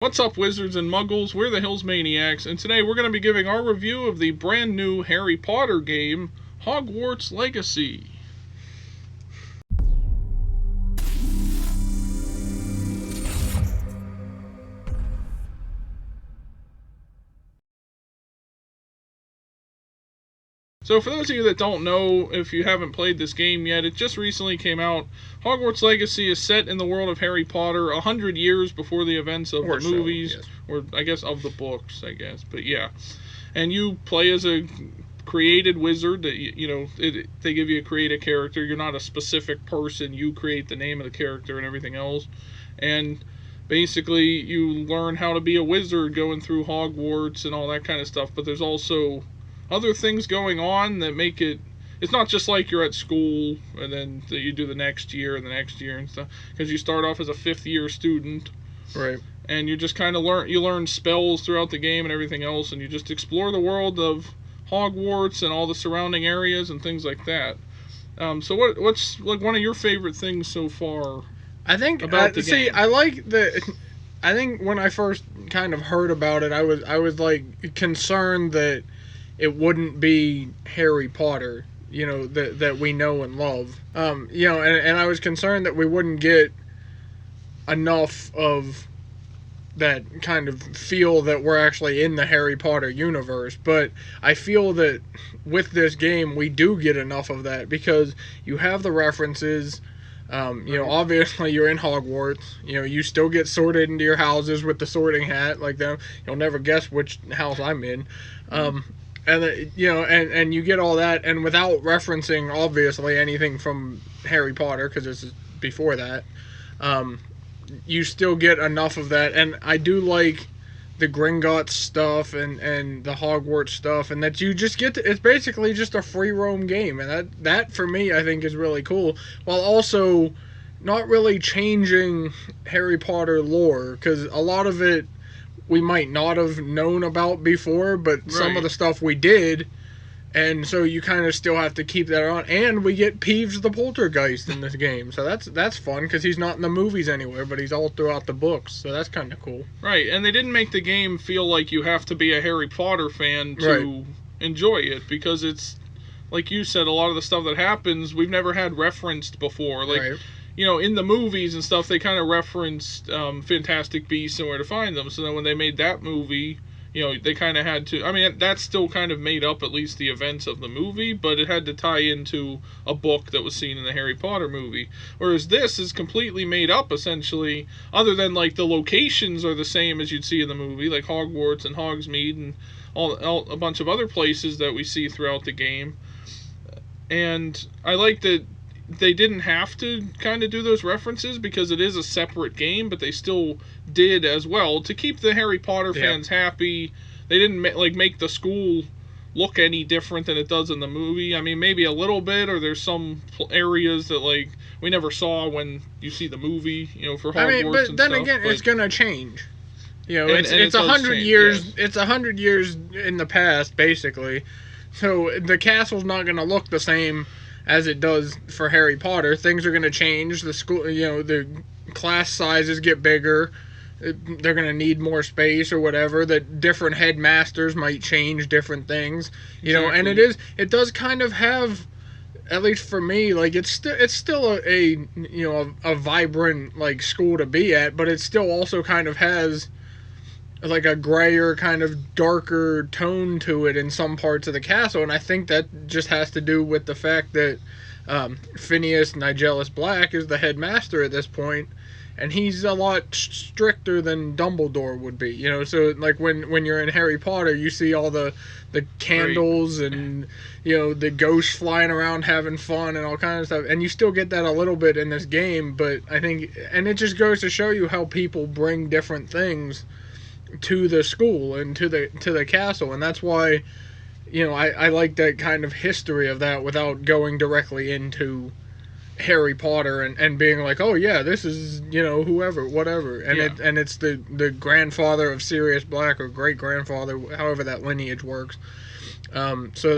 What's up, wizards and muggles? We're the Hills Maniacs, and today we're going to be giving our review of the brand new Harry Potter game, Hogwarts Legacy. So for those of you that don't know, if you haven't played this game yet, it just recently came out. Hogwarts Legacy is set in the world of Harry Potter 100 years before the events of the movies, yes. Or I guess of the books, but yeah. And you play as a created wizard that, they give you a create character. You're not a specific person. You create the name of the character and everything else. And basically you learn how to be a wizard going through Hogwarts and all that kind of stuff, but there's also other things going on that make it's not just like you're at school and then you do the next year and stuff, because you start off as a 5th year student, right? And you just kind of learn spells throughout the game and everything else, and you just explore the world of Hogwarts and all the surrounding areas and things like that. So what's like one of your favorite things so far? I think about the game? I think when I first kind of heard about it, I was like concerned that it wouldn't be Harry Potter, that we know and love. And I was concerned that we wouldn't get enough of that kind of feel that we're actually in the Harry Potter universe. But I feel that with this game, we do get enough of that, because you have the references. Obviously you're in Hogwarts. You still get sorted into your houses with the sorting hat, like them. You'll never guess which house I'm in. And you get all that, and without referencing obviously anything from Harry Potter, because this is before that, you still get enough of that. And I do like the Gringotts stuff and the Hogwarts stuff, and that you just get it's basically just a free roam game, and that for me I think is really cool, while also not really changing Harry Potter lore, because a lot of it we might not have known about before, but right. Some of the stuff we did, and so you kind of still have to keep that on. And we get Peeves the Poltergeist in this game, so that's fun, because he's not in the movies anywhere, but he's all throughout the books, so that's kind of cool. Right, and they didn't make the game feel like you have to be a Harry Potter fan to enjoy it, because it's, like you said, a lot of the stuff that happens we've never had referenced before. Like, right. In the movies and stuff, they kind of referenced Fantastic Beasts and where to find them. So then when they made that movie, they kind of had to... I mean, that still kind of made up at least the events of the movie, but it had to tie into a book that was seen in the Harry Potter movie. Whereas this is completely made up, essentially, other than, like, the locations are the same as you'd see in the movie, like Hogwarts and Hogsmeade and a bunch of other places that we see throughout the game. And I like that they didn't have to kind of do those references, because it is a separate game, but they still did as well to keep the Harry Potter fans happy. They didn't make the school look any different than it does in the movie. I mean, maybe a little bit, or there's some areas that like we never saw when you see the movie, for Hogwarts. I mean, but then again, it's gonna change. It's 100 years. Yes. It's 100 years in the past, basically. So the castle's not gonna look the same as it does for Harry Potter. Things are going to change. The school, the class sizes get bigger. They're going to need more space or whatever. The different headmasters might change different things, and it does kind of have, at least for me, like it's still a vibrant like school to be at, but it still also kind of has like a grayer, kind of darker tone to it in some parts of the castle, and I think that just has to do with the fact that Phineas Nigellus Black is the headmaster at this point, and he's a lot stricter than Dumbledore would be, so like when you're in Harry Potter, you see all the candles and the ghosts flying around having fun and all kinds of stuff, and you still get that a little bit in this game, but I think, and it just goes to show you how people bring different things to the school and to the castle, and that's why I like that kind of history of that without going directly into Harry Potter and being like, oh yeah, this is whoever, whatever, and it's the grandfather of Sirius Black, or great grandfather, however that lineage works. So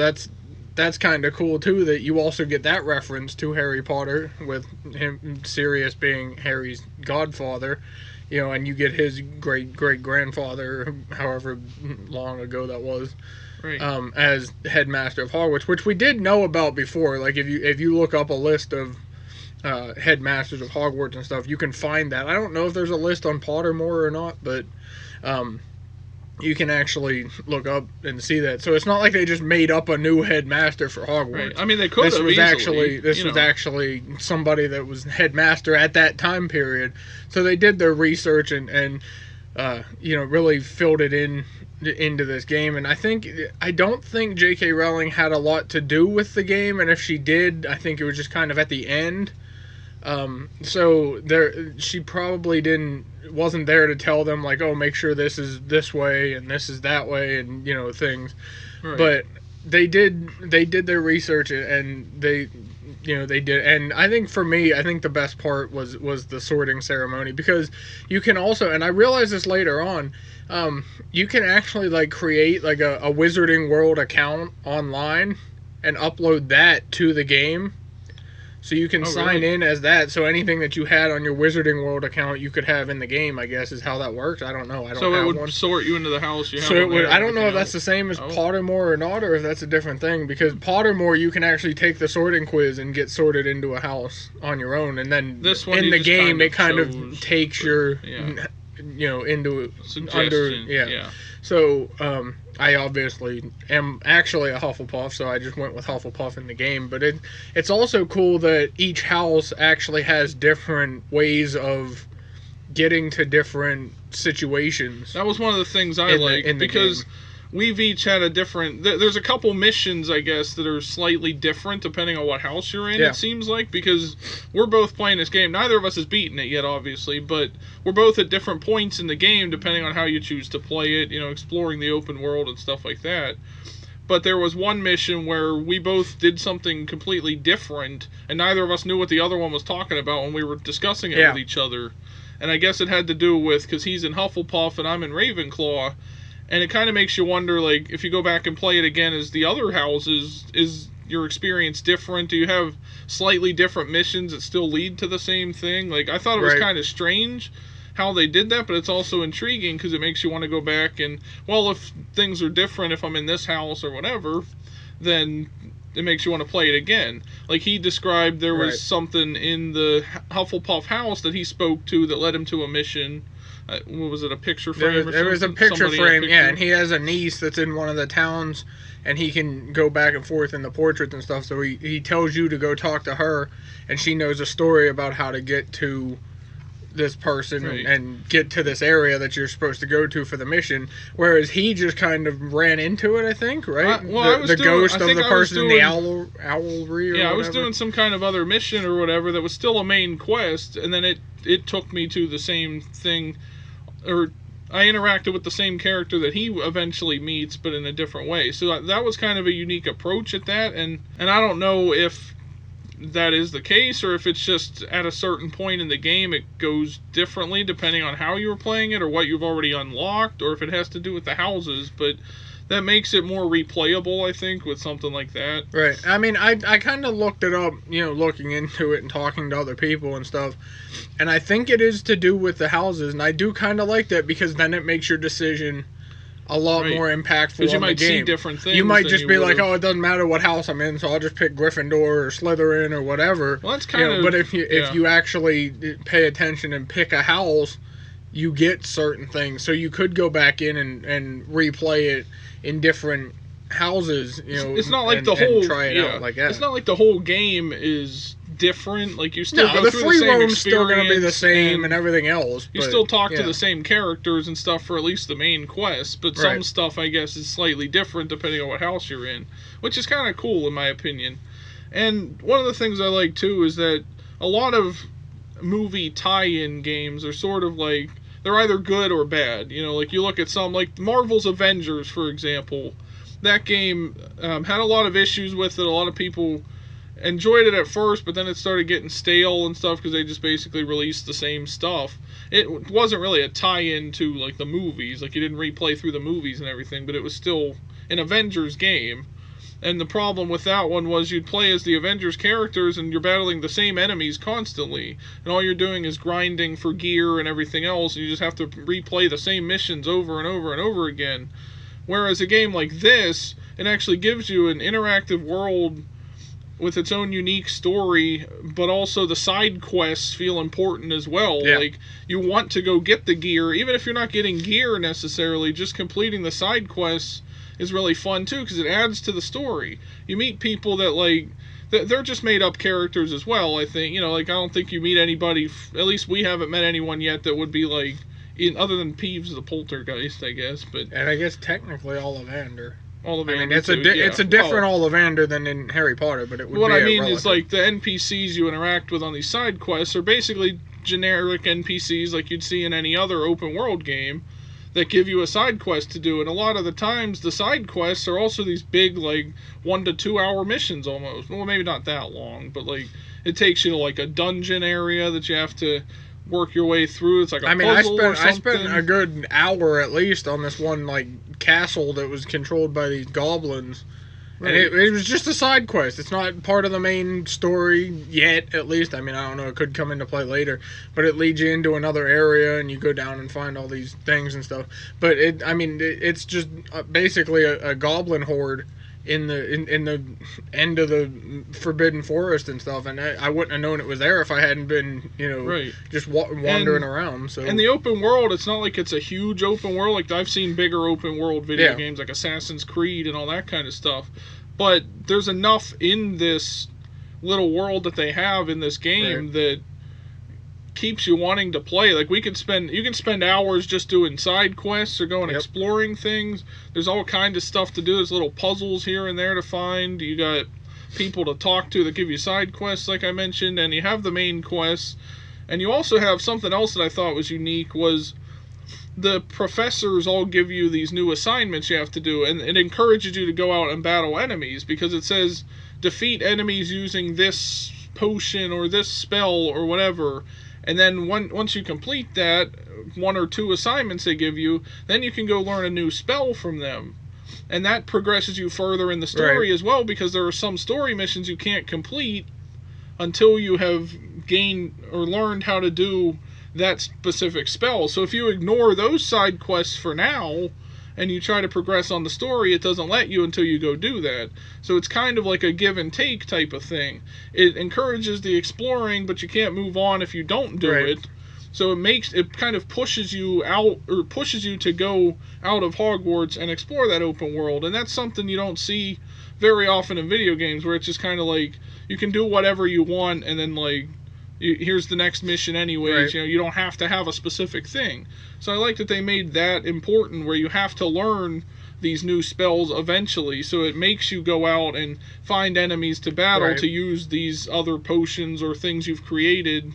that's kind of cool too, that you also get that reference to Harry Potter with him, Sirius being Harry's godfather. and you get his great-great-grandfather, however long ago that was, right. As headmaster of Hogwarts, which we did know about before. Like, if you look up a list of headmasters of Hogwarts and stuff, you can find that. I don't know if there's a list on Pottermore or not, but you can actually look up and see that. So it's not like they just made up a new headmaster for Hogwarts. Right. I mean, they could have easily. This was actually somebody that was headmaster at that time period. So they did their research and really filled it into this game. And I don't think J.K. Rowling had a lot to do with the game. And if she did, I think it was just kind of at the end. So she probably wasn't there to tell them, like, oh, make sure this is this way and this is that way, and things. Right. But they did their research, and they did. And I think for me, the best part was the sorting ceremony, because you can also, and I realized this later on, you can actually like create like a Wizarding World account online and upload that to the game. So you can sign in as that. So anything that you had on your Wizarding World account, you could have in the game, I guess, is how that works. I don't know. So it would sort you into the house. I don't know if that's the same as Pottermore or not, or if that's a different thing. Because Pottermore, you can actually take the sorting quiz and get sorted into a house on your own, and then this one in the game it kind of takes your, into suggestion. Yeah. So I obviously am actually a Hufflepuff, so I just went with Hufflepuff in the game. But it's also cool that each house actually has different ways of getting to different situations. That was one of the things I liked, because we've each had a different... There's a couple missions, I guess, that are slightly different depending on what house you're in, it seems like, because we're both playing this game. Neither of us has beaten it yet, obviously, but we're both at different points in the game depending on how you choose to play it, exploring the open world and stuff like that. But there was one mission where we both did something completely different, and neither of us knew what the other one was talking about when we were discussing it with each other. And I guess it had to do with, because he's in Hufflepuff and I'm in Ravenclaw, and it kind of makes you wonder, like, if you go back and play it again as the other houses, is your experience different? Do you have slightly different missions that still lead to the same thing? Like, I thought it was kind of strange how they did that, but it's also intriguing because it makes you want to go back and, well, if things are different, if I'm in this house or whatever, then it makes you want to play it again. Like, he described there was something in the Hufflepuff house that he spoke to that led him to a mission. What was it, a picture frame? There was a picture frame, and he has a niece that's in one of the towns, and he can go back and forth in the portraits and stuff, so he tells you to go talk to her, and she knows a story about how to get to this person and get to this area that you're supposed to go to for the mission, whereas he just kind of ran into it, I think, right? The ghost of the person in the owlry or whatever. I was doing some kind of other mission or whatever that was still a main quest, and then it took me to the same thing, or I interacted with the same character that he eventually meets, but in a different way. So that was kind of a unique approach at that, and I don't know if that is the case, or if it's just at a certain point in the game it goes differently depending on how you were playing it or what you've already unlocked, or if it has to do with the houses, but that makes it more replayable, I think, with something like that. Right. I mean, I kind of looked it up, looking into it and talking to other people and stuff, and I think it is to do with the houses, and I do kind of like that, because then it makes your decision a lot more impactful on the game. Because you might see different things. You might just be like, oh, it doesn't matter what house I'm in, so I'll just pick Gryffindor or Slytherin or whatever. Well, that's kind of... But if you actually pay attention and pick a house, you get certain things. So you could go back in and replay it in different houses, It's not like the whole... try it out like that. It's not like the whole game is different. Like, you still go the through free the same roam's still going to be the same and and everything else. You still talk to the same characters and stuff for at least the main quest, but some stuff, I guess, is slightly different depending on what house you're in, which is kind of cool in my opinion. And one of the things I like too is that a lot of movie tie-in games are sort of like, they're either good or bad. Like, you look at some, like Marvel's Avengers, for example. That game had a lot of issues with it. A lot of people enjoyed it at first, but then it started getting stale and stuff because they just basically released the same stuff. It wasn't really a tie-in to, like, the movies. Like, you didn't replay through the movies and everything, but it was still an Avengers game. And the problem with that one was you'd play as the Avengers characters and you're battling the same enemies constantly. And all you're doing is grinding for gear and everything else, and you just have to replay the same missions over and over and over again. Whereas a game like this, it actually gives you an interactive world with its own unique story, but also the side quests feel important as well. Yeah. Like, you want to go get the gear, even if you're not getting gear necessarily, just completing the side quests is really fun too, because it adds to the story. You meet people that, like, they're just made up characters as well, I think. You know, like, I don't think you meet anybody, at least we haven't met anyone yet that would be like, other than Peeves the Poltergeist, I guess. But and I guess technically Ollivander. Ollivander. I mean, it's a different Ollivander than in Harry Potter, but it would. What I mean is, like, the NPCs you interact with on these side quests are basically generic NPCs like you'd see in any other open world game that give you a side quest to do. And a lot of the times, the side quests are also these big, like, 1 to 2 hour missions almost. Well, maybe not that long, but, like, it takes you to, like, a dungeon area that you have to work your way through. It's like a puzzle or something. I spent a good hour at least on this one, like, castle that was controlled by these goblins. Right. And it was just a side quest. It's not part of the main story yet, at least. I mean, I don't know. It could come into play later. But it leads you into another area, and you go down and find all these things and stuff. But, it's just basically a goblin horde in the end of the Forbidden Forest and stuff. And I wouldn't have known it was there if I hadn't been, right, just wandering around. So. And the open world, it's not like it's a huge open world. Like, I've seen bigger open world video games like Assassin's Creed and all that kind of stuff. But there's enough in this little world that they have in this game that keeps you wanting to play. Like, you can spend hours just doing side quests or going exploring things. There's all kinds of stuff to do. There's little puzzles here and there to find. You got people to talk to that give you side quests, like I mentioned, and you have the main quests. And you also have something else that I thought was unique, was the professors all give you these new assignments you have to do, and it encourages you to go out and battle enemies, because it says defeat enemies using this potion or this spell or whatever. And then once you complete that, 1 or 2 assignments they give you, then you can go learn a new spell from them. And that progresses you further in the story as well, because there are some story missions you can't complete until you have gained or learned how to do that specific spell. So if you ignore those side quests for now and you try to progress on the story, it doesn't let you until you go do that. So it's kind of like a give and take type of thing. It encourages the exploring, but you can't move on if you don't do it. So it kind of pushes you out, or pushes you to go out of Hogwarts and explore that open world. And that's something you don't see very often in video games, where it's just kind of like you can do whatever you want, and then, like, here's the next mission anyways. You don't have to have a specific thing. So I like that they made that important, where you have to learn these new spells eventually, so it makes you go out and find enemies to battle to use these other potions or things you've created,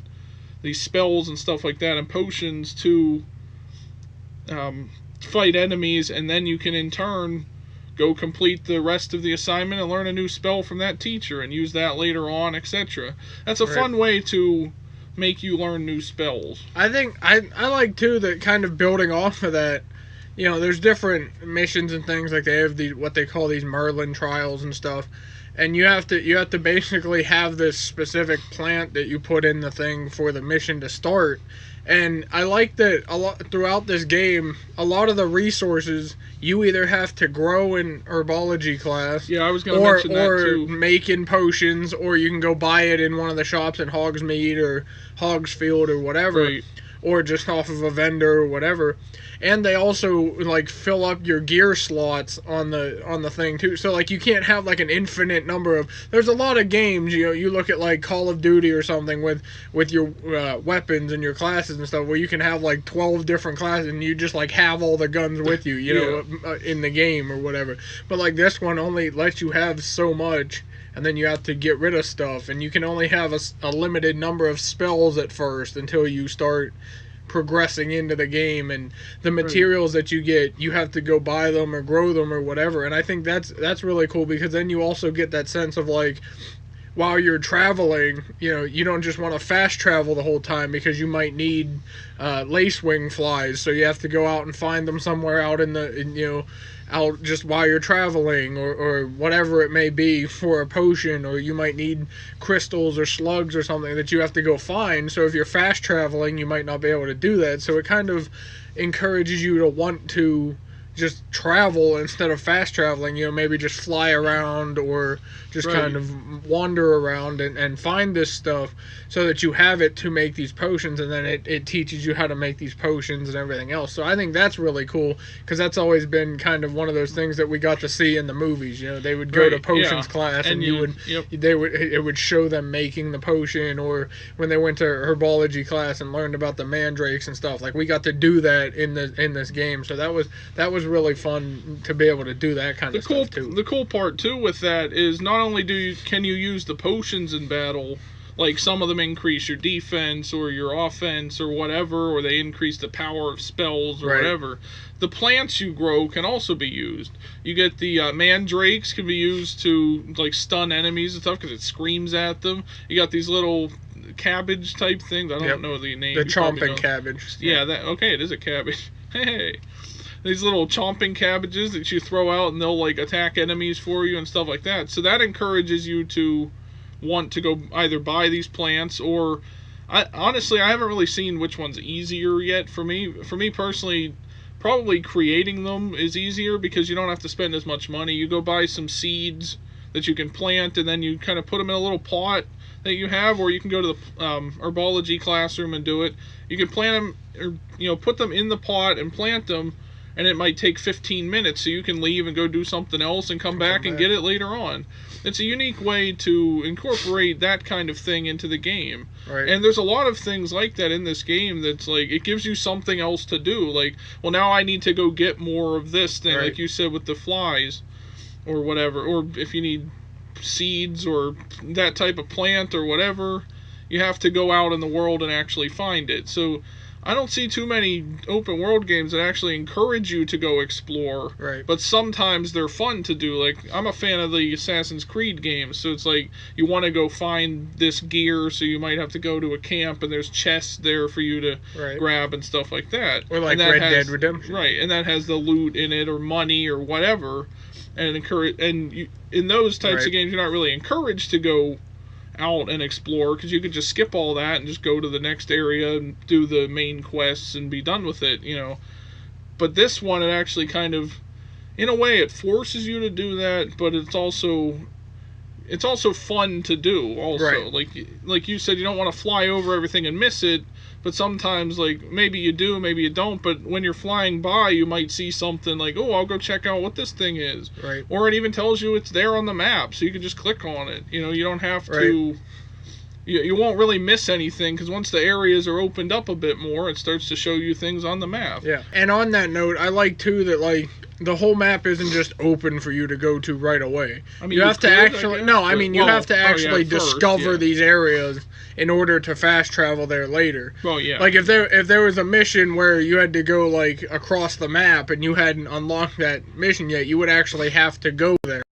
these spells and stuff like that, and potions to fight enemies, and then you can in turn go complete the rest of the assignment and learn a new spell from that teacher and use that later on, etc. That's a fun way to make you learn new spells. I think I like too that, kind of building off of that, there's different missions and things, like they have what they call these Merlin trials and stuff, and you have to basically have this specific plant that you put in the thing for the mission to start. And I like that a lot throughout this game, a lot of the resources you either have to grow in herbology class, I was going to mention that too, or make in potions, or you can go buy it in one of the shops in Hogsmeade or Hogsfield or whatever, or just off of a vendor or whatever. And they also, like, fill up your gear slots on the thing too. So, like, you can't have, like, an infinite number of. There's a lot of games, you look at, like, Call of Duty or something with your weapons and your classes and stuff, where you can have, like, 12 different classes and you just, like, have all the guns with you, in the game or whatever. But, like, this one only lets you have so much, and then you have to get rid of stuff, and you can only have a limited number of spells at first until you start progressing into the game. And the materials that you get, you have to go buy them or grow them or whatever. And I think that's really cool, because then you also get that sense of, like, while you're traveling, you don't just want to fast travel the whole time because you might need lacewing flies, so you have to go out and find them somewhere out out just while you're traveling, or whatever it may be for a potion, or you might need crystals or slugs or something that you have to go find. So if you're fast traveling, you might not be able to do that. So it kind of encourages you to want to just travel instead of fast traveling, maybe just fly around or just kind of wander around and find this stuff so that you have it to make these potions, and then it teaches you how to make these potions and everything else. So I think that's really cool, because that's always been kind of one of those things that we got to see in the movies. They would go to potions class, and it would show them making the potion, or when they went to herbology class and learned about the mandrakes and stuff. Like, we got to do that in this game, so that was really fun to be able to do that kind of stuff too. The cool part too with that is not only can you use the potions in battle, like some of them increase your defense or your offense or whatever, or they increase the power of spells or whatever. The plants you grow can also be used. You get the mandrakes can be used to like stun enemies and stuff because it screams at them. You got these little cabbage type things. I don't know the name. The chomping cabbage. Yeah, it is a cabbage. Hey. These little chomping cabbages that you throw out, and they'll like attack enemies for you and stuff like that. So that encourages you to want to go either buy these plants, or honestly, I haven't really seen which one's easier yet for me. For me personally, probably creating them is easier because you don't have to spend as much money. You go buy some seeds that you can plant, and then you kind of put them in a little pot that you have, or you can go to the herbology classroom and do it. You can plant them, or put them in the pot and plant them, and it might take 15 minutes, so you can leave and go do something else and come back and get it later on. It's a unique way to incorporate that kind of thing into the game. Right. And there's a lot of things like that in this game that's like, it gives you something else to do. Like, well, now I need to go get more of this thing, like you said with the flies or whatever. Or if you need seeds or that type of plant or whatever, you have to go out in the world and actually find it. So I don't see too many open world games that actually encourage you to go explore. Right. But sometimes they're fun to do. Like, I'm a fan of the Assassin's Creed games, so it's like you want to go find this gear, so you might have to go to a camp and there's chests there for you to grab and stuff like that. Or like Red Dead Redemption. Right, and that has the loot in it or money or whatever. And in those types of games, you're not really encouraged to go out and explore, because you could just skip all that and just go to the next area and do the main quests and be done with it, But this one, it actually kind of, in a way, it forces you to do that, but it's also fun to do also. Like you said, you don't want to fly over everything and miss it, but sometimes, like, maybe you do, maybe you don't, but when you're flying by, you might see something like, oh, I'll go check out what this thing is. Right. Or it even tells you it's there on the map, so you can just click on it. You don't have to... You won't really miss anything, because once the areas are opened up a bit more, it starts to show you things on the map. Yeah. And on that note, I like, too, that, like, the whole map isn't just open for you to go to right away. I mean, you have to actually... No, I mean, you have to actually discover these areas in order to fast travel there later. Well, yeah. Like, if there was a mission where you had to go, like, across the map and you hadn't unlocked that mission yet, you would actually have to go there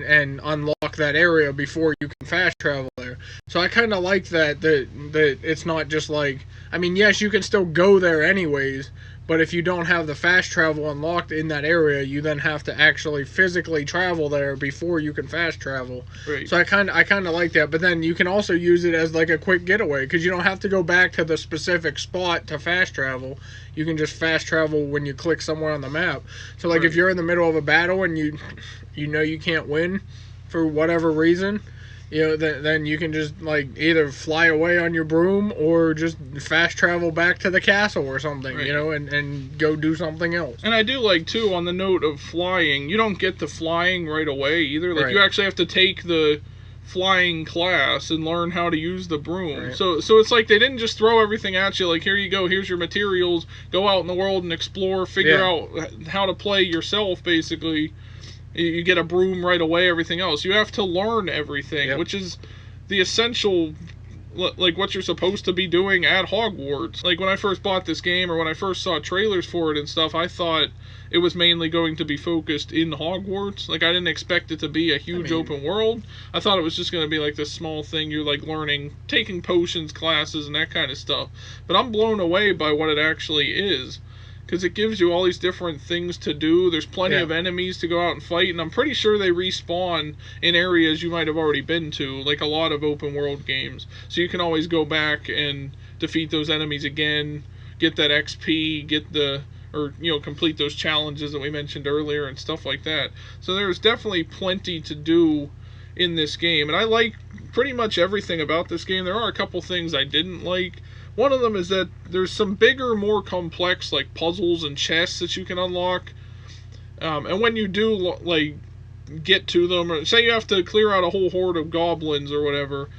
and unlock that area before you can fast travel there. So I kind of like that it's not just like... I mean, yes, you can still go there anyways, but if you don't have the fast travel unlocked in that area, you then have to actually physically travel there before you can fast travel. Right. So I kind of like that. But then you can also use it as like a quick getaway, because you don't have to go back to the specific spot to fast travel. You can just fast travel when you click somewhere on the map. So like if you're in the middle of a battle and you know you can't win for whatever reason, then you can just like either fly away on your broom or just fast travel back to the castle or something, and go do something else. And I do like, too, on the note of flying, you don't get the flying right away either. Like, you actually have to take the flying class and learn how to use the broom. Right. So it's like they didn't just throw everything at you, like, here you go, here's your materials, go out in the world and explore, figure out how to play yourself, basically. You get a broom right away, everything else. You have to learn everything, which is the essential like what you're supposed to be doing at Hogwarts. Like when I first bought this game, or when I first saw trailers for it and stuff, I thought it was mainly going to be focused in Hogwarts. Like I didn't expect it to be a huge open world. I thought it was just going to be like this small thing you're like learning, taking potions classes and that kind of stuff. But I'm blown away by what it actually is. Because it gives you all these different things to do. There's plenty of enemies to go out and fight, and I'm pretty sure they respawn in areas you might have already been to, like a lot of open world games. So you can always go back and defeat those enemies again, get that XP, complete those challenges that we mentioned earlier and stuff like that. So there's definitely plenty to do in this game, and I like pretty much everything about this game. There are a couple things I didn't like. One of them is that there's some bigger, more complex, like, puzzles and chests that you can unlock. And when you do, like, get to them, or say you have to clear out a whole horde of goblins or whatever,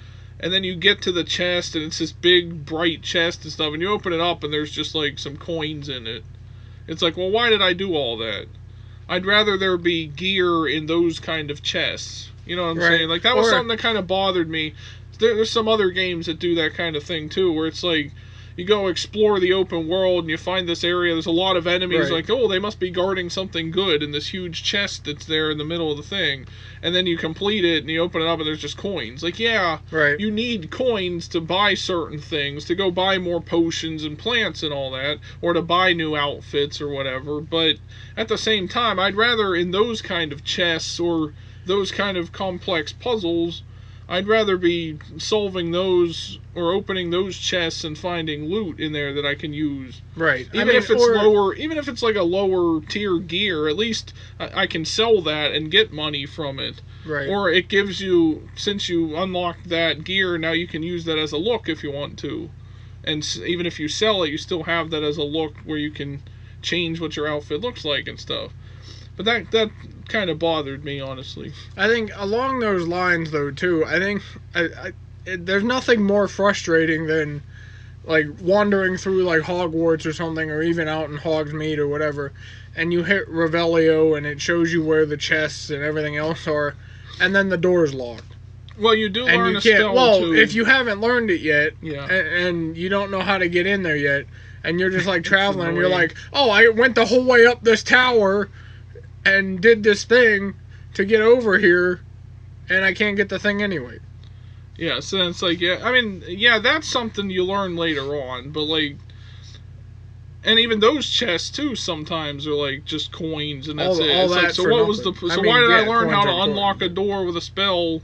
and then you get to the chest, and it's this big, bright chest and stuff, and you open it up, and there's just, like, some coins in it. It's like, well, why did I do all that? I'd rather there be gear in those kind of chests. You know what I'm saying? Like, that was something that kind of bothered me. There's some other games that do that kind of thing too, where it's like you go explore the open world and you find this area, there's a lot of enemies, like, oh, they must be guarding something good in this huge chest that's there in the middle of the thing, and then you complete it and you open it up and there's just coins. Like, you need coins to buy certain things, to go buy more potions and plants and all that, or to buy new outfits or whatever, but at the same time, I'd rather in those kind of chests or those kind of complex puzzles, I'd rather be solving those or opening those chests and finding loot in there that I can use. Right. Even if it's lower, even if it's like a lower tier gear, at least I can sell that and get money from it. Right. Or it gives you, since you unlocked that gear, now you can use that as a look if you want to. And even if you sell it, you still have that as a look where you can change what your outfit looks like and stuff. But that kind of bothered me, honestly. I think along those lines, though, too, I think there's nothing more frustrating than, like, wandering through, like, Hogwarts or something, or even out in Hogsmeade or whatever, and you hit Revelio, and it shows you where the chests and everything else are, and then the door's locked. Well, you do learn a spell, too. If you haven't learned it yet, and you don't know how to get in there yet, and you're just, like, traveling, and you're like, oh, I went the whole way up this tower and did this thing to get over here, and I can't get the thing anyway. Yeah, so it's like, that's something you learn later on, but, like, and even those chests, too, sometimes are, like, just coins, and that's it. It's like, so what was why did I learn how to unlock a door with a spell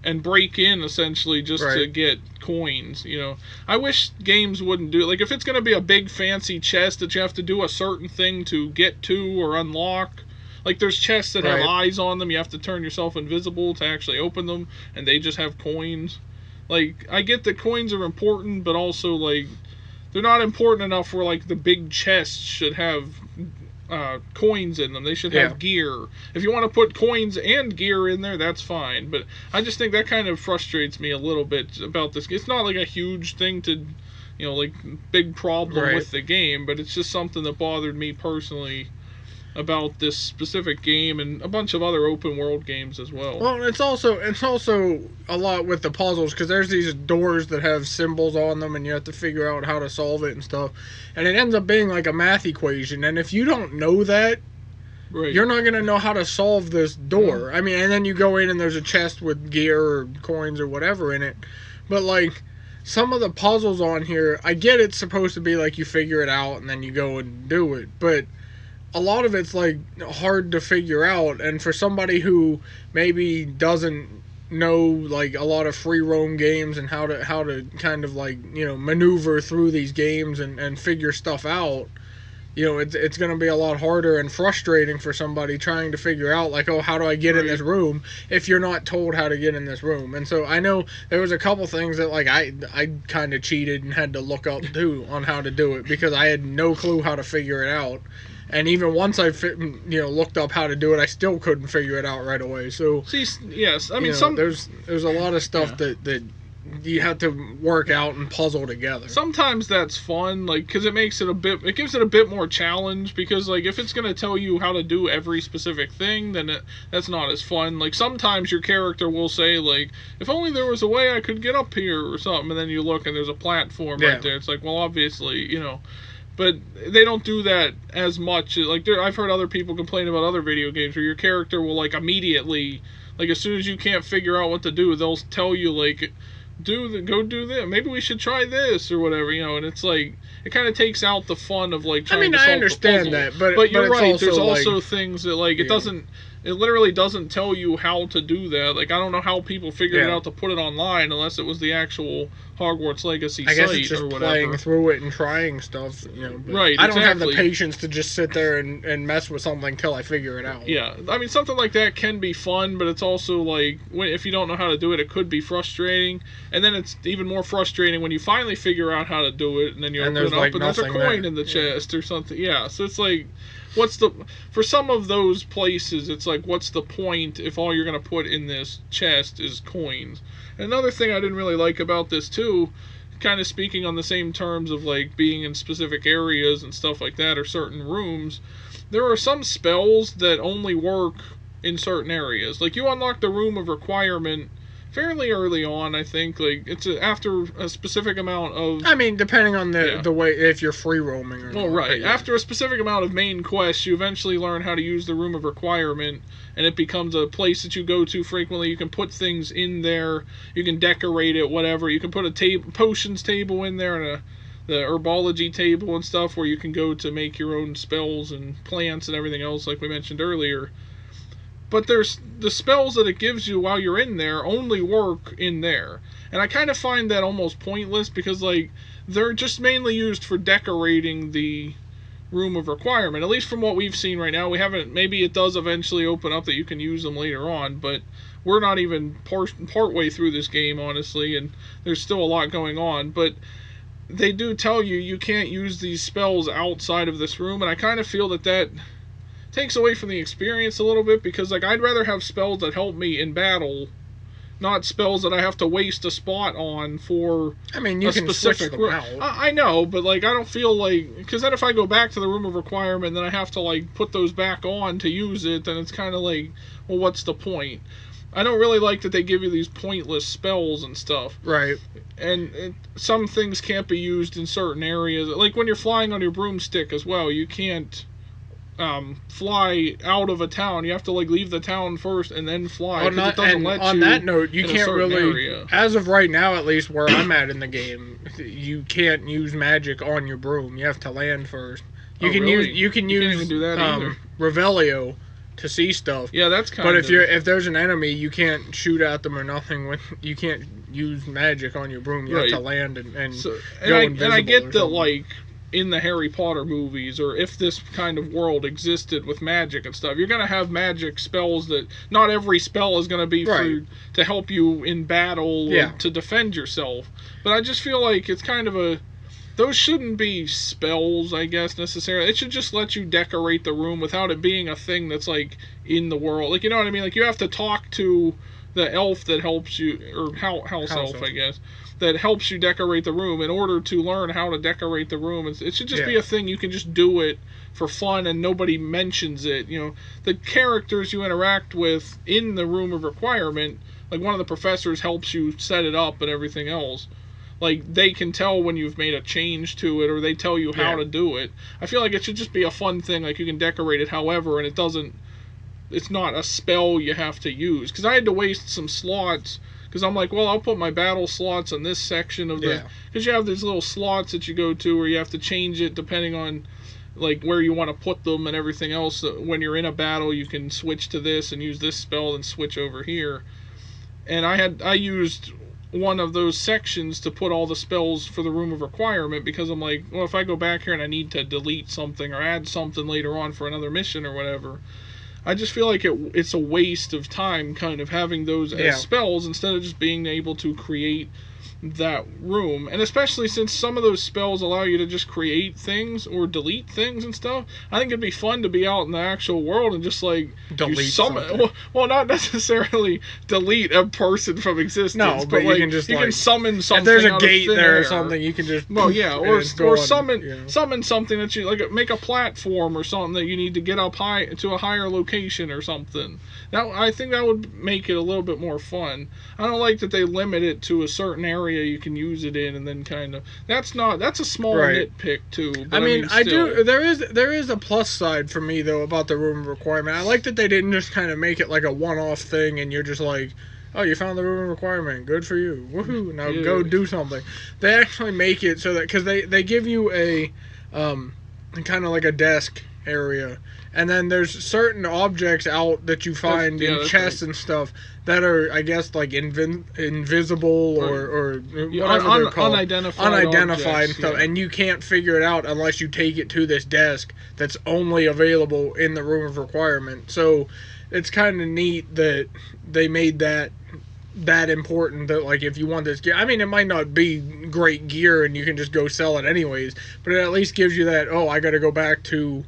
and break in, essentially, just to get coins, you know? I wish games wouldn't do it. Like, if it's going to be a big, fancy chest that you have to do a certain thing to get to or unlock, like, there's chests that have eyes on them. You have to turn yourself invisible to actually open them, and they just have coins. Like, I get that coins are important, but also, like, they're not important enough where, like, the big chests should have coins in them. They should have gear. If you want to put coins and gear in there, that's fine. But I just think that kind of frustrates me a little bit about this. It's not, like, a huge thing to, you know, like, big problem with the game, but it's just something that bothered me personally about this specific game and a bunch of other open world games as well. Well, it's also a lot with the puzzles, because there's these doors that have symbols on them and you have to figure out how to solve it and stuff, and it ends up being like a math equation, and if you don't know that, you're not going to know how to solve this door. I mean, and then you go in and there's a chest with gear or coins or whatever in it, but, like, some of the puzzles on here, I get it's supposed to be like you figure it out and then you go and do it, but a lot of it's, like, hard to figure out, and for somebody who maybe doesn't know, like, a lot of free roam games and how to kind of, like, you know, maneuver through these games and figure stuff out, you know, it's going to be a lot harder and frustrating for somebody trying to figure out, like, oh, how do I get in this room, if you're not told how to get in this room. And so I know there was a couple things that, like, I kind of cheated and had to look up too on how to do it, because I had no clue how to figure it out. And even once I looked up how to do it, I still couldn't figure it out right away. So yes, I mean, there's a lot of stuff that you have to work out and puzzle together. Sometimes that's fun, like, because it gives it a bit more challenge, because, like, if it's going to tell you how to do every specific thing, then that's not as fun. Like, sometimes your character will say, like, if only there was a way I could get up here or something, and then you look and there's a platform right there. It's like, well, obviously, but they don't do that as much. Like, I've heard other people complain about other video games where your character will, like, immediately, like, as soon as you can't figure out what to do, they'll tell you, like, go do this. Maybe we should try this or whatever, and it's like it kind of takes out the fun of like trying to solve I understand the that, but you're right. There's like, also things that like it literally doesn't tell you how to do that. Like, I don't know how people figured it out to put it online unless it was the actual Hogwarts Legacy site or whatever. I guess it's just playing through it and trying stuff, Right, I don't have the patience to just sit there and mess with something until I figure it out. Yeah, I mean, something like that can be fun, but it's also like, if you don't know how to do it, it could be frustrating. And then it's even more frustrating when you finally figure out how to do it, and then you open it up and there's a coin in the chest or something. Yeah, so it's like, for some of those places, it's like, what's the point if all you're going to put in this chest is coins? Another thing I didn't really like about this too, kind of speaking on the same terms of like being in specific areas and stuff like that, or certain rooms, there are some spells that only work in certain areas. Like, you unlock the Room of Requirement fairly early on, I think. Like, it's after a specific amount of... I mean, depending on the way, if you're free roaming or not. Well, right. After a specific amount of main quests, you eventually learn how to use the Room of Requirement, and it becomes a place that you go to frequently. You can put things in there. You can decorate it, whatever. You can put a potions table in there and the herbology table and stuff where you can go to make your own spells and plants and everything else, like we mentioned earlier. But there's the spells that it gives you while you're in there only work in there. And I kind of find that almost pointless, because, like, they're just mainly used for decorating the Room of Requirement. At least from what we've seen right now. We haven't, maybe it does eventually open up that you can use them later on, but we're not even part way through this game, honestly, and there's still a lot going on. But they do tell you can't use these spells outside of this room, and I kind of feel that takes away from the experience a little bit, because, like, I'd rather have spells that help me in battle, not spells that I have to waste a spot on for you can switch them out. I know, but, like, I don't feel like... Because then if I go back to the Room of Requirement, then I have to, like, put those back on to use it, then it's kind of like, well, what's the point? I don't really like that they give you these pointless spells and stuff. Right. And some things can't be used in certain areas. Like, when you're flying on your broomstick as well, you can't... fly out of a town. You have to, like, leave the town first and then fly. On that note, you can't really area. As of right now, at least where I'm at in the game, you can't use magic on your broom. You have to land first. You can use do that either. Revelio to see stuff. Yeah, that's kind of. But if there's an enemy, you can't shoot at them or nothing. You can't use magic on your broom. You have to land and go invisible. And I get that, like, in the Harry Potter movies, or if this kind of world existed with magic and stuff, you're going to have magic spells that not every spell is going to be to help you in battle or to defend yourself. But I just feel like it's kind of those shouldn't be spells, I guess, necessarily. It should just let you decorate the room without it being a thing that's, like, in the world. Like, you know what I mean? Like, you have to talk to the elf that helps you, or house elf, I guess, that helps you decorate the room in order to learn how to decorate the room. It should just be a thing you can just do it for fun and nobody mentions it. The characters you interact with in the Room of Requirement, like, one of the professors helps you set it up and everything else. Like, they can tell when you've made a change to it, or they tell you how to do it. I feel like it should just be a fun thing, like, you can decorate it however, and it's not a spell you have to use. Because I had to waste some slots, because I'm like, well, I'll put my battle slots in this section of the... Because you have these little slots that you go to where you have to change it depending on, like, where you want to put them and everything else. When you're in a battle, you can switch to this and use this spell and switch over here. And I used one of those sections to put all the spells for the Room of Requirement, because I'm like, well, if I go back here and I need to delete something or add something later on for another mission or whatever, I just feel like it's a waste of time kind of having those as spells instead of just being able to create that room. And especially since some of those spells allow you to just create things or delete things and stuff, I think it'd be fun to be out in the actual world and just like delete something. Well, not necessarily delete a person from existence. No, but like, you can just can summon something. If there's a gate there or something, you can just or summon something that you like, make a platform or something that you need to get up high to a higher location or something. I think that would make it a little bit more fun. I don't like that they limit it to a certain area you can use it in, and then kind of that's a small nitpick too. But I do. There is a plus side for me though about the room requirement. I like that they didn't just kind of make it like a one-off thing, and you're just like, oh, you found the room requirement, good for you, woohoo! Now go do something. They actually make it so that because they give you a kind of like a desk area. And then there's certain objects out that you find in chests and stuff that are, I guess, like invisible or whatever they're called. Unidentified and stuff. Yeah. And you can't figure it out unless you take it to this desk that's only available in the room of requirement. So it's kind of neat that they made that important that, like, if you want this gear, I mean, it might not be great gear and you can just go sell it anyways, but it at least gives you that, oh, I got to go back to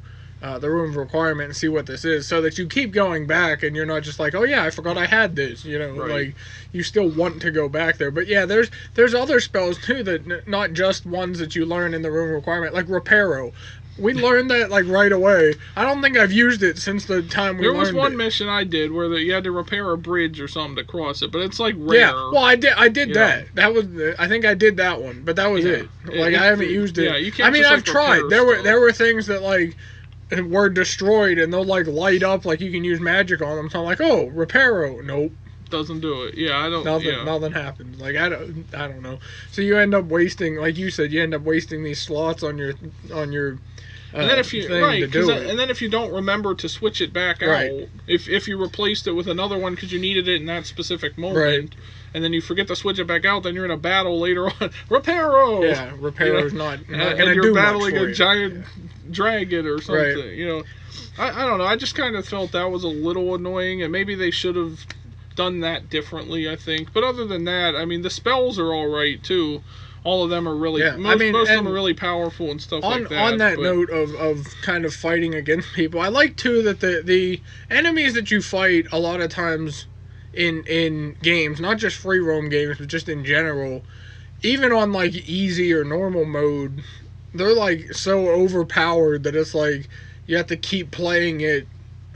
the room of requirement and see what this is, so that you keep going back and you're not just like, oh yeah, I forgot I had this, like you still want to go back there. But yeah, there's other spells too that not just ones that you learn in the room of requirement, like Reparo. We learned that like right away. I don't think I've used it since the time we learned it. There was one mission I did where you had to repair a bridge or something to cross it, but it's like rare. Yeah, well I did that. That was I think I did that one, but that was it. Like I haven't used it. Yeah, you can't. I mean, I've tried. There were things that like were destroyed and they'll like light up like you can use magic on them. So I'm like, oh, Reparo. Nope. Doesn't do it. Yeah, I don't. Nothing happens. Like I don't know. So you end up wasting, like you said, these slots on your. And then if you and then if you don't remember to switch it back out, if you replaced it with another one because you needed it in that specific moment, and then you forget to switch it back out, then you're in a battle later on. Reparo. Yeah, Reparo's not going to do much for you. And you're battling a giant dragon or something. I don't know. I just kind of felt that was a little annoying, and maybe they should have done that differently, I think. But other than that, I mean, the spells are all right too. All of them are really, most of them are really powerful and stuff like that. On that note of kind of fighting against people, I like too that the enemies that you fight a lot of times in games, not just free roam games, but just in general, even on like easy or normal mode, they're like so overpowered that it's like you have to keep playing it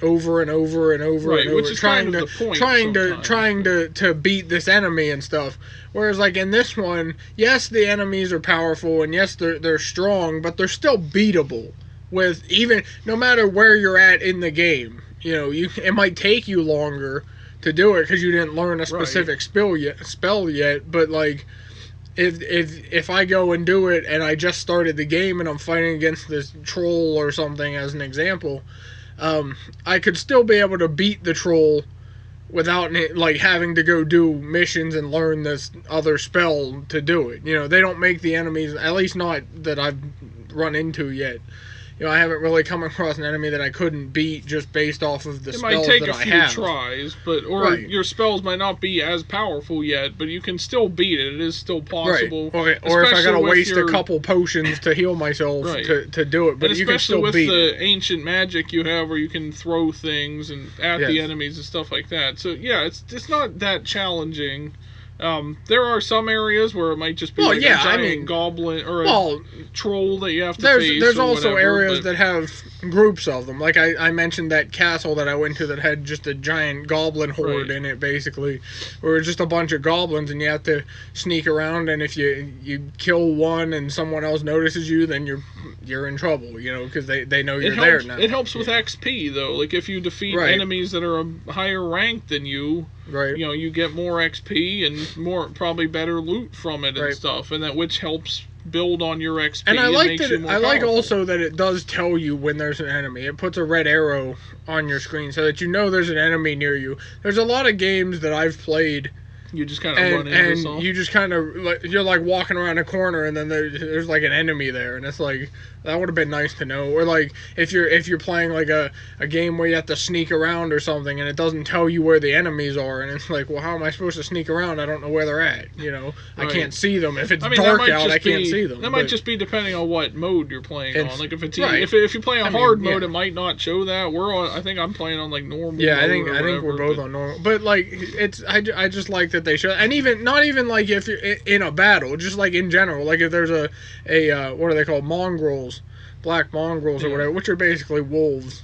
over and over and over and over, which is trying to beat this enemy and stuff. Whereas like in this one, yes, the enemies are powerful and yes, they're strong, but they're still beatable with even no matter where you're at in the game. It might take you longer to do it because you didn't learn a specific spell yet. But like if I go and do it and I just started the game and I'm fighting against this troll or something as an example, I could still be able to beat the troll without like having to go do missions and learn this other spell to do it. They don't make the enemies, at least not that I've run into yet. I haven't really come across an enemy that I couldn't beat just based off of the spells that I have. It might take a few tries, or your spells might not be as powerful yet, but you can still beat it. It is still possible. Right. Or if I gotta waste a couple potions to heal myself to do it, but you can still beat it. Especially with the ancient magic you have where you can throw things and at the enemies and stuff like that. So yeah, it's not that challenging. There are some areas where it might just be a giant goblin or a troll that you have to face. There's also areas that have groups of them. Like I mentioned that castle that I went to that had just a giant goblin horde in it, basically. Where it's just a bunch of goblins and you have to sneak around, and if you kill one and someone else notices you, then you're in trouble, because they know you're there now. It helps with XP, though. Like if you defeat enemies that are a higher rank than you, you get more XP and more probably better loot from it and stuff, and which helps build on your XP. And I like also that it does tell you when there's an enemy. It puts a red arrow on your screen so that you know there's an enemy near you. There's a lot of games that I've played You just kind of run into something. And you just kind of, you're like walking around a corner and then there's like an enemy there, and it's like, that would have been nice to know. Or like if you're playing like a game where you have to sneak around or something and it doesn't tell you where the enemies are, and it's like, well, how am I supposed to sneak around? I don't know where they're at. Right. I can't see them. If it's dark out, I can't see them. That might just be depending on what mode you're playing on. Like if it's if you play on hard mode, it might not show that. I think I'm playing on like normal. Yeah, I think we're both on normal. But like I just like that they show, and even not even like if you're in a battle, just like in general, like if there's a what are they called, mongrels, black mongrels or whatever, which are basically wolves,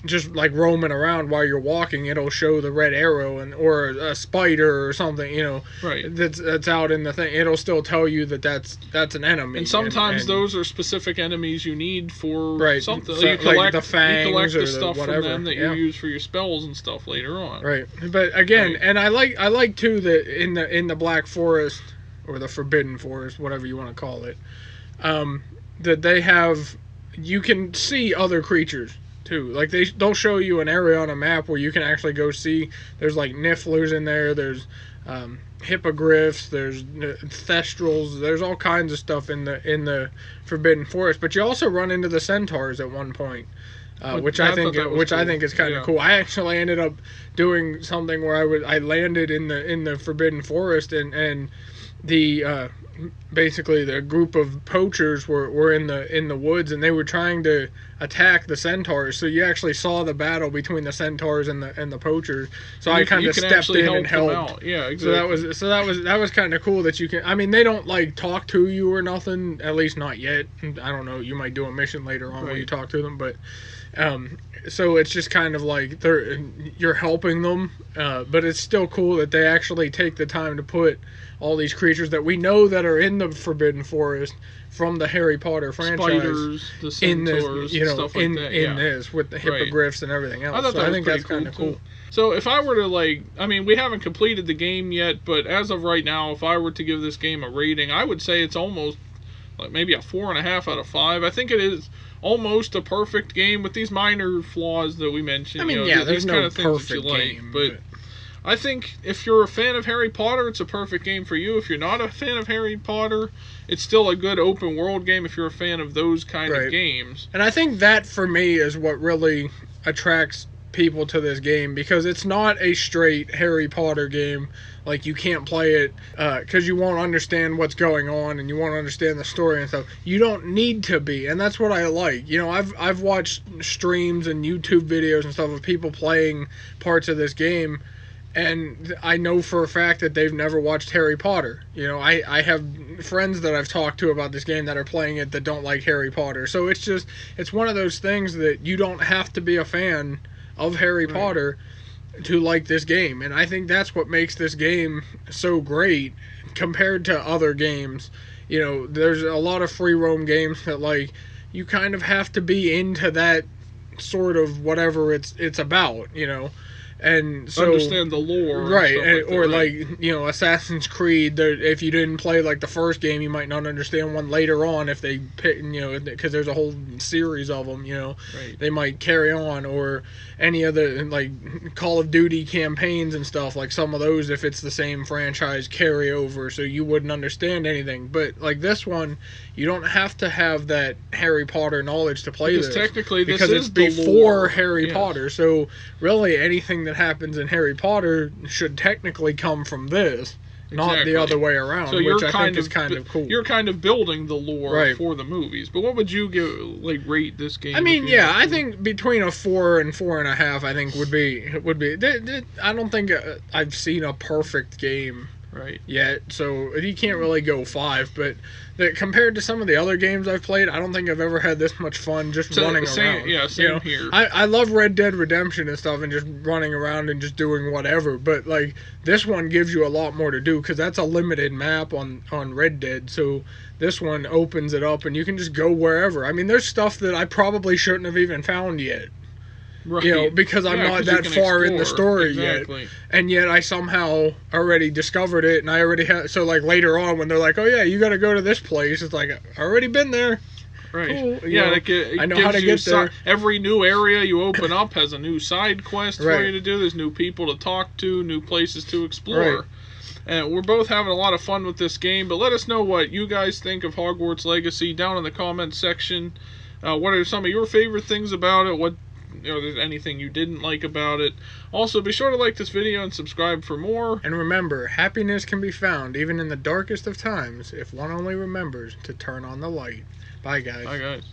just like roaming around while you're walking, it'll show the red arrow, or a spider or something, that's out in the thing. It'll still tell you that's an enemy. And sometimes those are specific enemies you need for something. So, you collect the fangs, you collect the stuff whatever. from them that you use for your spells and stuff later on. Right. But again, and I like too that in the Black Forest, or the Forbidden Forest, whatever you want to call it, that they have, you can see other creatures too. Like they'll show you an area on a map where you can actually go see. There's like nifflers in there. There's hippogriffs. There's thestrals. There's all kinds of stuff in the Forbidden Forest. But you also run into the centaurs at one point, which I think is kind of cool. I actually ended up doing something where I landed in the Forbidden Forest, and the basically the group of poachers were in the woods, and they were trying to attack the centaurs. So you actually saw the battle between the centaurs and the poachers. So I kind of stepped in and helped. Yeah, exactly. So that was kind of cool that you can. I mean, they don't like talk to you or nothing. At least not yet. I don't know. You might do a mission later on where you talk to them, but. So it's just kind of like you're helping them, but it's still cool that they actually take the time to put all these creatures that we know that are in the Forbidden Forest from the Harry Potter franchise, spiders, the centaurs, stuff like that. In this with the hippogriffs and everything else. I think that's kind of cool. So if I were to we haven't completed the game yet, but as of right now, if I were to give this game a rating, I would say it's almost like maybe a 4.5 out of 5. I think it is almost a perfect game with these minor flaws that we mentioned. I mean, there's no kind of perfect game, but I think if you're a fan of Harry Potter, it's a perfect game for you. If you're not a fan of Harry Potter, it's still a good open world game if you're a fan of those kind of games. And I think that for me is what really attracts people to this game, because it's not a straight Harry Potter game. Like, you can't play it because you won't understand what's going on and you won't understand the story and stuff. You don't need to be, and that's what I like. I've watched streams and YouTube videos and stuff of people playing parts of this game, and I know for a fact that they've never watched Harry Potter. I have friends that I've talked to about this game that are playing it that don't like Harry Potter. So it's one of those things that you don't have to be a fan of Harry Potter to like this game, and I think that's what makes this game so great compared to other games. There's a lot of free roam games that you kind of have to be into that sort of whatever it's about, and so understand the lore, right? Assassin's Creed. If you didn't play the first game, you might not understand one later on. If they pick, because there's a whole series of them. They might carry on, or any other Call of Duty campaigns and stuff. Some of those, if it's the same franchise, carry over, so you wouldn't understand anything. But this one, you don't have to have that Harry Potter knowledge to play this. Technically, because it's before Harry Potter. So really, anything that happens in Harry Potter should technically come from this, not the other way around. So which I think is kind of cool. You're kind of building the lore for the movies. But what would you rate this game? I mean, I think between a 4 and 4.5, I think would be. I don't think I've seen a perfect game yet, so you can't really go 5. But compared to some of the other games I've played, I don't think I've ever had this much fun just running around. Yeah, same here. I love Red Dead Redemption and stuff, and just running around and just doing whatever. But this one gives you a lot more to do, because that's a limited map on Red Dead. So this one opens it up, and you can just go wherever. I mean, there's stuff that I probably shouldn't have even found yet. Right. Because I'm not that far in the story yet. And yet I somehow already discovered it, and I already have. So later on, when they're like, "Oh yeah, you got to go to this place," it's like, I already been there. Right. Cool. I know how to get there. Every new area you open up has a new side quest for you to do. There's new people to talk to, new places to explore. Right. And we're both having a lot of fun with this game, but let us know what you guys think of Hogwarts Legacy down in the comments section. What are some of your favorite things about it? What, there's anything you didn't like about it? Also, be sure to like this video and subscribe for more. And remember, happiness can be found even in the darkest of times if one only remembers to turn on the light. Bye, guys. Bye, guys.